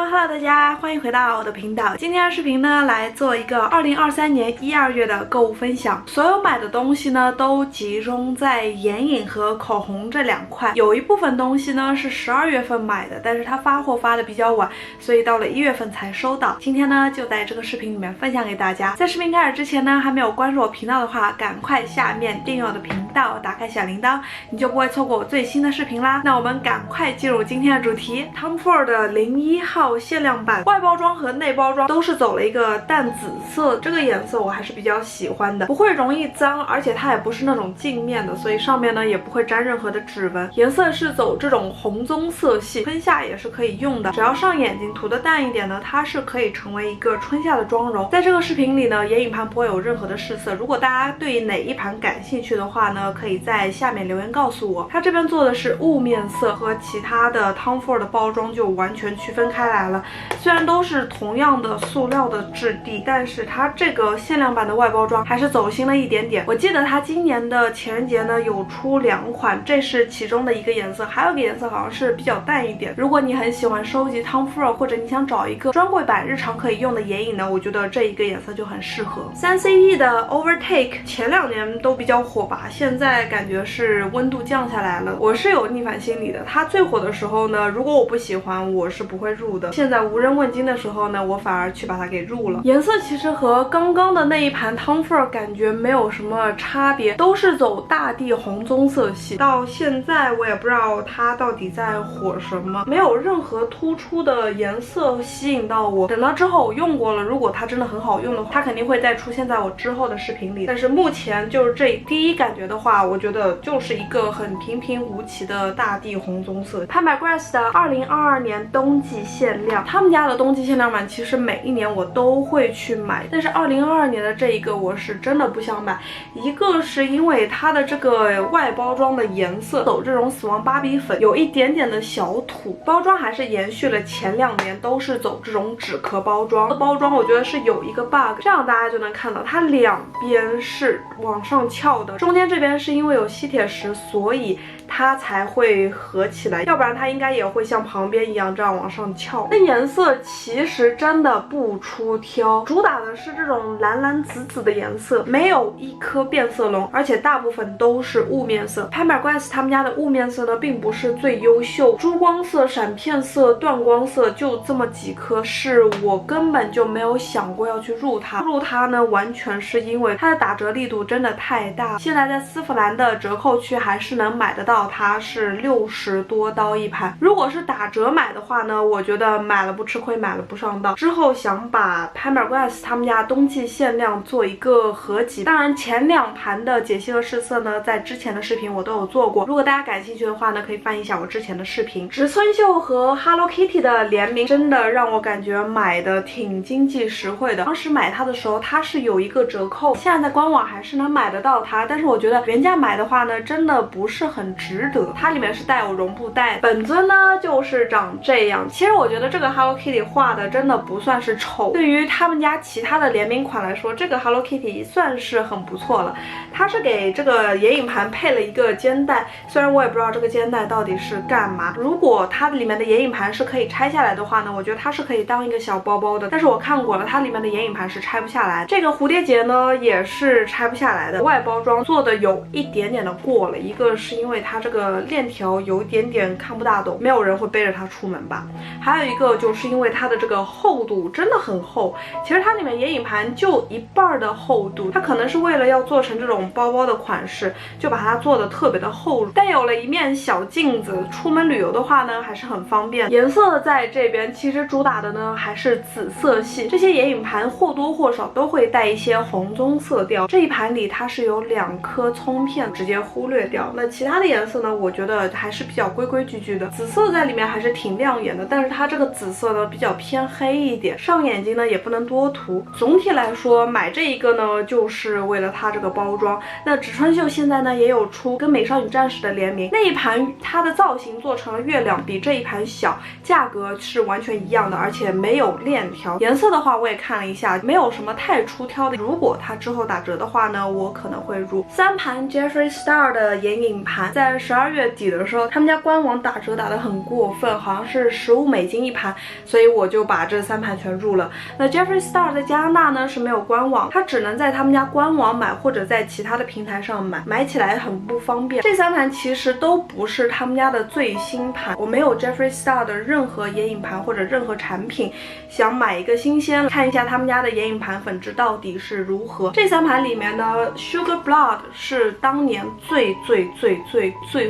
Hello， 大家欢迎回到我的频道。今天的视频呢，来做一个2023年1、2月的购物分享。所有买的东西呢，都集中在眼影和口红这两块。有一部分东西呢是12月份买的，但是它发货发的比较晚，所以到了1月份才收到。今天呢，就在这个视频里面分享给大家。在视频开始之前呢，还没有关注我频道的话，赶快下面订阅我的频道，打开小铃铛，你就不会错过我最新的视频啦。那我们赶快进入今天的主题。Tom Ford 的01号限量版，外包装和内包装都是走了一个淡紫色，这个颜色我还是比较喜欢的，不会容易脏，而且它也不是那种镜面的，所以上面呢也不会沾任何的指纹。颜色是走这种红棕色系，春夏也是可以用的，只要上眼睛涂的淡一点呢，它是可以成为一个春夏的妆容。在这个视频里呢，眼影盘不会有任何的试色，如果大家对哪一盘感兴趣的话呢，可以在下面留言告诉我。它这边做的是雾面色，和其他的 Tom Ford 的包装就完全区分开来了。虽然都是同样的塑料的质地，但是它这个限量版的外包装还是走心了一点点。我记得它今年的情人节呢有出2款，这是其中的一个颜色，还有一个颜色好像是比较淡一点。如果你很喜欢收集 Tom Ford， 或者你想找一个专柜版日常可以用的眼影呢，我觉得这一个颜色就很适合。3CE 的 Overtake 前2年都比较火吧，现在感觉是温度降下来了，我是有逆反心理的。它最火的时候呢，如果我不喜欢，我是不会入的。现在无人问津的时候呢，我反而去把它给入了。颜色其实和刚刚的那一盘 Tom Ford 感觉没有什么差别，都是走大地红棕色系。到现在我也不知道它到底在火什么，没有任何突出的颜色吸引到我。等到之后我用过了，如果它真的很好用的话，它肯定会再出现在我之后的视频里。但是目前就是这第一感觉的话，我觉得就是一个很平平无奇的大地红棕色。Pamergrass 的2022年冬季限量，他们家的冬季限量版其实每一年我都会去买，但是2022年的这一个我是真的不想买。一个是因为它的这个外包装的颜色走这种死亡芭比粉，有一点点的小土。包装还是延续了前2年都是走这种纸壳包装。包装我觉得是有一个 bug， 这样大家就能看到它两边是往上翘的，中间这边是因为有吸铁石，所以它才会合起来，要不然它应该也会像旁边一样这样往上翘。那颜色其实真的不出挑，主打的是这种蓝蓝紫紫的颜色，没有一颗变色龙，而且大部分都是雾面色。Pamergrass 他们家的雾面色呢并不是最优秀，珠光色、闪片色、断光色就这么几颗，是我根本就没有想过要去入它。入它呢完全是因为它的打折力度真的太大，现在在丝芙兰的折扣区还是能买得到，它是60多刀一盘。如果是打折买的话呢，我觉得买了不吃亏，买了不上当。之后想把 Pamergrass 他们家冬季限量做一个合集，当然前2盘的解析和试色呢，在之前的视频我都有做过，如果大家感兴趣的话呢，可以翻一下我之前的视频。植村秀和 Hello Kitty 的联名真的让我感觉买的挺经济实惠的。当时买它的时候它是有一个折扣，现在在官网还是能买得到它，但是我觉得原价买的话呢，真的不是很值得。它里面是带有绒布袋，本尊呢就是长这样。其实我觉得这个 Hello Kitty 画的真的不算是丑，对于他们家其他的联名款来说，这个 Hello Kitty 算是很不错了。它是给这个眼影盘配了一个肩带，虽然我也不知道这个肩带到底是干嘛。如果它里面的眼影盘是可以拆下来的话呢，我觉得它是可以当一个小包包的，但是我看过了，它里面的眼影盘是拆不下来。这个蝴蝶结呢也是拆不下来的，外包装做的有一点点的过了，一个是因为它这个链条有一点点看不大懂，没有人会背着它出门吧。还有一个就是因为它的这个厚度真的很厚，其实它里面眼影盘就一半的厚度，它可能是为了要做成这种包包的款式，就把它做的特别的厚。但有了一面小镜子，出门旅游的话呢还是很方便。颜色在这边其实主打的呢还是紫色系，这些眼影盘或多或少都会带一些红棕色调。这一盘里它是有2颗葱片，直接忽略掉。那其他的颜色呢，我觉得还是比较规规矩矩的。紫色在里面还是挺亮眼的，但是它这个紫色呢比较偏黑一点，上眼睛呢也不能多涂。总体来说买这一个呢就是为了它这个包装。那植村秀现在呢也有出跟美少女战士的联名，那一盘它的造型做成了月亮，比这一盘小，价格是完全一样的，而且没有链条。颜色的话我也看了一下，没有什么太出挑的，如果它之后打折的话呢，我可能会入。3盘盘 Jeffree Star 的眼影盘，在12月底的时候，他们家官网打折打得很过分，好像是$15一盘，所以我就把这3盘全入了。那 Jeffree Star 在加拿大呢是没有官网，它只能在他们家官网买，或者在其他的平台上买，买起来很不方便。这3盘其实都不是他们家的最新盘，我没有 Jeffree Star 的任何眼影盘或者任何产品，想买一个新鲜，看一下他们家的眼影盘粉质到底是如何。这3盘里面呢 Sugar Blood 是当年最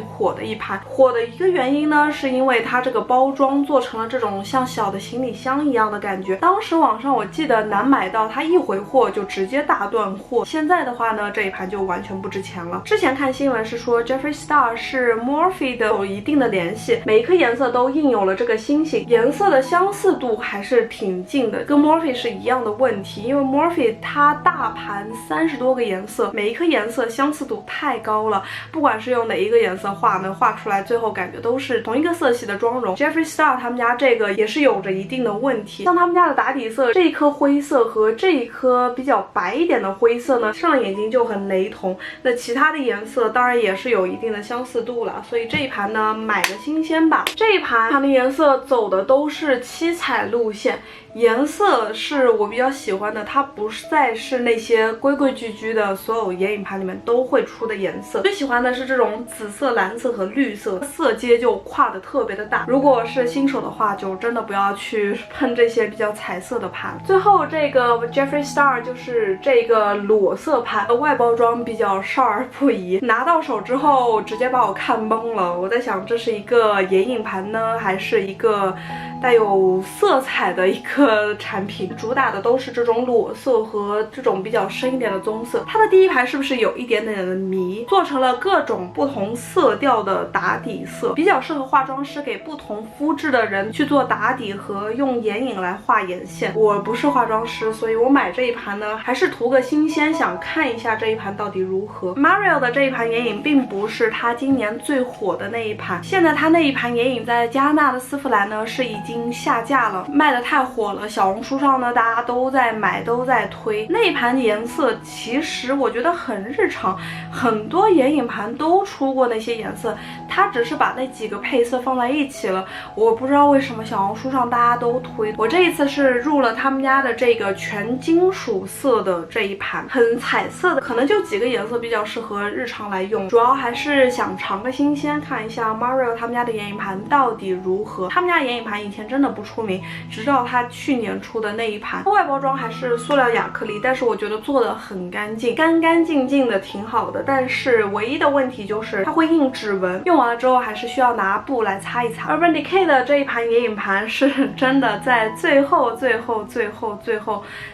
火的一盘。火的一个原因呢，是因为它这个包装做成了这种像小的行李箱一样的感觉。当时网上我记得难买到，它一回货就直接大断货。现在的话呢，这一盘就完全不值钱了。之前看新闻是说 Jeffree Star 是 Morphe 的有一定的联系，每一颗颜色都印有了这个星星，颜色的相似度还是挺近的，跟 Morphe 是一样的问题。因为 Morphe 它大盘30多个颜色，每一颗颜色相似度太高了，不管是用哪一个颜色画呢，画出来最后感觉都是同一个色系的妆容。 Jeffree Star 他们家这个也是有着一定的问题，像他们家的打底色，这一颗灰色和这一颗比较白一点的灰色呢，上了眼睛就很雷同。那其他的颜色当然也是有一定的相似度了，所以这一盘呢买个新鲜吧。这一盘的颜色走的都是七彩路线，颜色是我比较喜欢的，它不再是那些规规矩矩的所有眼影盘里面都会出的颜色。最喜欢的是这种紫色、蓝色和绿色，色阶就跨的特别的大。如果是新手的话，就真的不要去碰这些比较彩色的盘。最后这个 Jeffree Star 就是这个裸色盘，外包装比较少儿不宜，拿到手之后直接把我看懵了。我在想，这是一个眼影盘呢，还是一个带有色彩的一个产品？主打的都是这种裸色和这种比较深一点的棕色。它的第一排是不是有一点点的迷，做成了各种不同色调的打底色，比较适合化妆师给不同肤质的人去做打底和用眼影来画眼线。我不是化妆师，所以我买这一盘呢还是图个新鲜，想看一下这一盘到底如何。 Mario 的这一盘眼影并不是他今年最火的那一盘，现在他那一盘眼影在加拿大的丝芙兰呢是已经下架了，卖的太火了，小红书上呢大家都在买都在推。那一盘颜色其实我觉得很日常，很多眼影盘都出过那些颜色，它只是把那几个配色放在一起了。我不知道为什么小红书上大家都推。我这一次是入了他们家的这个全金属色的这一盘，很彩色的，可能就几个颜色比较适合日常来用，主要还是想尝个新鲜，看一下 Mario 他们家的眼影盘到底如何。他们家眼影盘以前真的不出名，直到他去年出的那一盘，外包装还是塑料亚克力，但是我觉得做的很干净，干干净净的，挺好的。但是唯一的问题就是它会印指纹，用完了之后还是需要拿布来擦一擦。Urban Decay 的这一盘眼影盘是真的在最后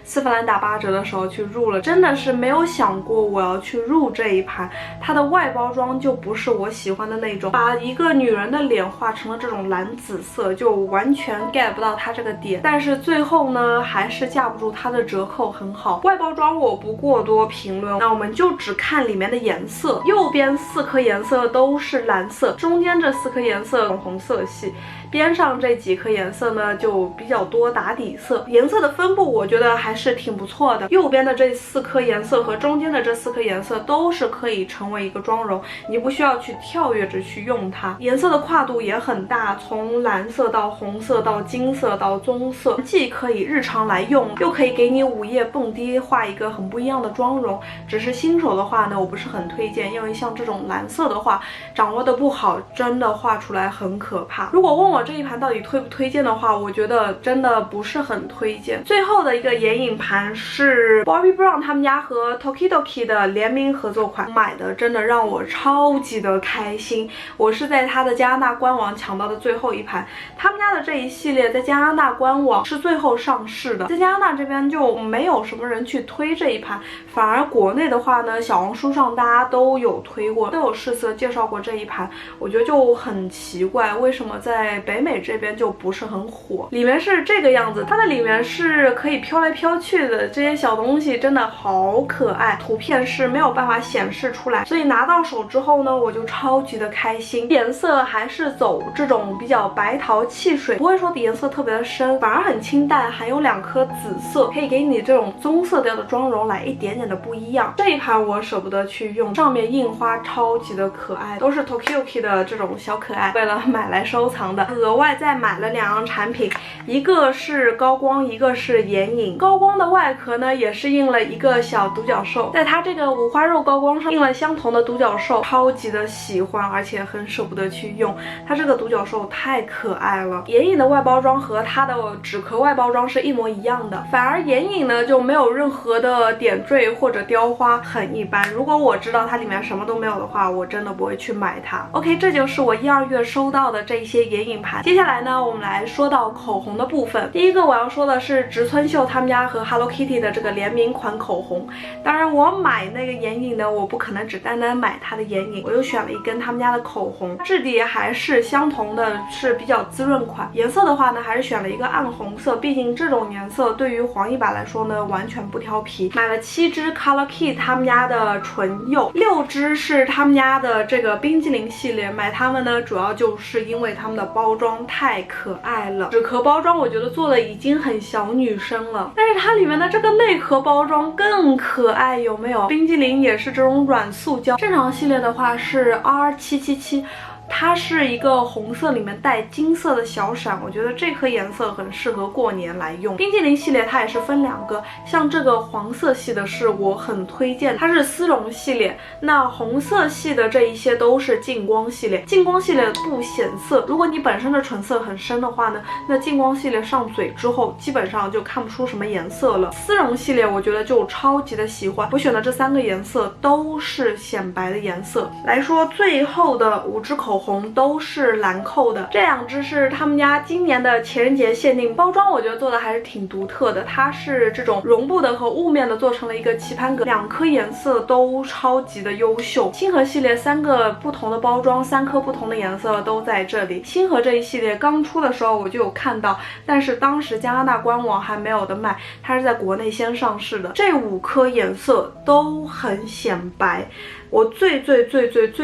丝芙兰打8折的时候去入了，真的是没有想过我要去入这一盘。它的外包装就不是我喜欢的那种，把一个女人的脸画成了这种蓝紫色，就完全 get 不到它这个点。但是最后呢还是架不住它的折扣很好。外包装我不过多评论，那我们就只看里面的颜色。右边4颗颜色都是蓝色，中间这4颗颜色红色系，边上这几颗颜色呢就比较多打底色。颜色的分布我觉得还是挺不错的，右边的这4颗颜色和中间的这4颗颜色都是可以成为一个妆容，你不需要去跳跃着去用它。颜色的跨度也很大，从蓝色到红色到金色到棕色，既可以日常来用，又可以给你午夜蹦迪画一个很不一样的妆容。只是新手的话呢，我不是很推荐，因为像这种蓝色的话掌握的不好，真的画出来很可怕。如果问我这一盘到底推不推荐的话，我觉得真的不是很推荐。最后的一个眼影盘是 Bobbi Brown 他们家和 Tokidoki 的联名合作款，买的真的让我超级的开心。我是在他的加拿大官网抢到的最后一盘，他们家的这一系列在加拿大官网是最后上市的，在加拿大这边就没有什么人去推这一盘，反而国内的话呢，小红书上大家都有推过，都有试色介绍过这一盘。我觉得就很奇怪，为什么在北美这边就不是很火。里面是这个样子，它的里面是可以飘来飘去的，这些小东西真的好可爱，图片是没有办法显示出来，所以拿到手之后呢，我就超级的开心。颜色还是走这种比较白桃汽水，不会说颜色特别的深，反而很清淡，还有2颗紫色，可以给你这种棕色调的妆容来一点点的不一样。这一盘我舍不得去用，上面印花超级的可爱，都是 Tokiuki 的这种小可爱，为了买来收藏的。额外再买了2样产品，一个是高光，一个是眼影。高光的外壳呢也是印了一个小独角兽，在它这个五花肉高光上印了相同的独角兽，超级的喜欢，而且很舍不得去用。它这个独角兽太可爱了。眼影的外包装和它的纸壳外包装是一模一样的，反而眼影呢就没有任何的点缀或者雕花，很一般。如果我知道它里面什么都没有的话，我真的不会去买它。OK， 这就是我1、2月收到的这些眼影盘。接下来呢，我们来说到口红的部分。第一个我要说的是植村秀他们家和 Hello Kitty 的这个联名款口红。当然我买那个眼影呢，我不可能只单单买它的眼影，我又选了一根他们家的口红，质地还是相同的，是比较滋润款。颜色的话呢，还是选了一个暗红色，毕竟这种颜色对于黄一白来说呢，完全不挑皮。买了7支 Color Key 他们家的唇釉，6支是他们家的这个冰激凌系列。买它们呢，主要就是因为它们的包装太可爱了。纸壳包装我觉得做的已经很小女生了，但是它里面的这个内壳包装更可爱，有没有？冰激凌也是这种软塑胶，正常系列的话是 R777。它是一个红色，里面带金色的小闪，我觉得这颗颜色很适合过年来用。冰激凌系列它也是分2个，像这个黄色系的是我很推荐，它是丝绒系列。那红色系的这一些都是净光系列，净光系列不显色，如果你本身的唇色很深的话呢，那净光系列上嘴之后基本上就看不出什么颜色了。丝绒系列我觉得就超级的喜欢，我选的这3个颜色都是显白的颜色。来说最后的5支口红都是兰蔻的，这2支是他们家今年的情人节限定，包装我觉得做的还是挺独特的，它是这种绒布的和雾面的做成了一个棋盘格，2颗颜色都超级的优秀。星河系列3个不同的包装，3颗不同的颜色都在这里。星河这一系列刚出的时候我就有看到，但是当时加拿大官网还没有的卖，它是在国内先上市的。这5颗颜色都很显白，我最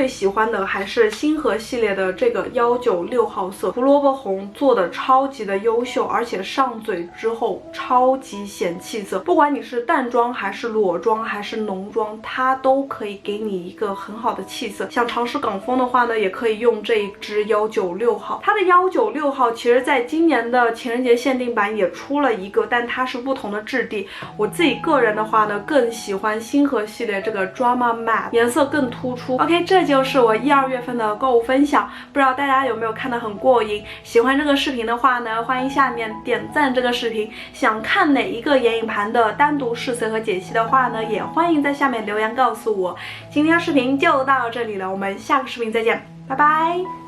喜欢的还是星河系列的这个196号色，胡萝卜红做的超级的优秀，而且上嘴之后超级显气色，不管你是淡妆还是裸妆还是浓妆，它都可以给你一个很好的气色。想尝试港风的话呢，也可以用这一支196号。它的196号其实在今年的情人节限定版也出了一个，但它是不同的质地。我自己个人的话呢，更喜欢星河系列这个 Drama Matte， 颜色更突出。OK， 这就是我1、2月份的购物分享，不知道大家有没有看得很过瘾？喜欢这个视频的话呢，欢迎下面点赞这个视频。想看哪一个眼影盘的单独试色和解析的话呢，也欢迎在下面留言告诉我。今天视频就到这里了，我们下个视频再见，拜拜。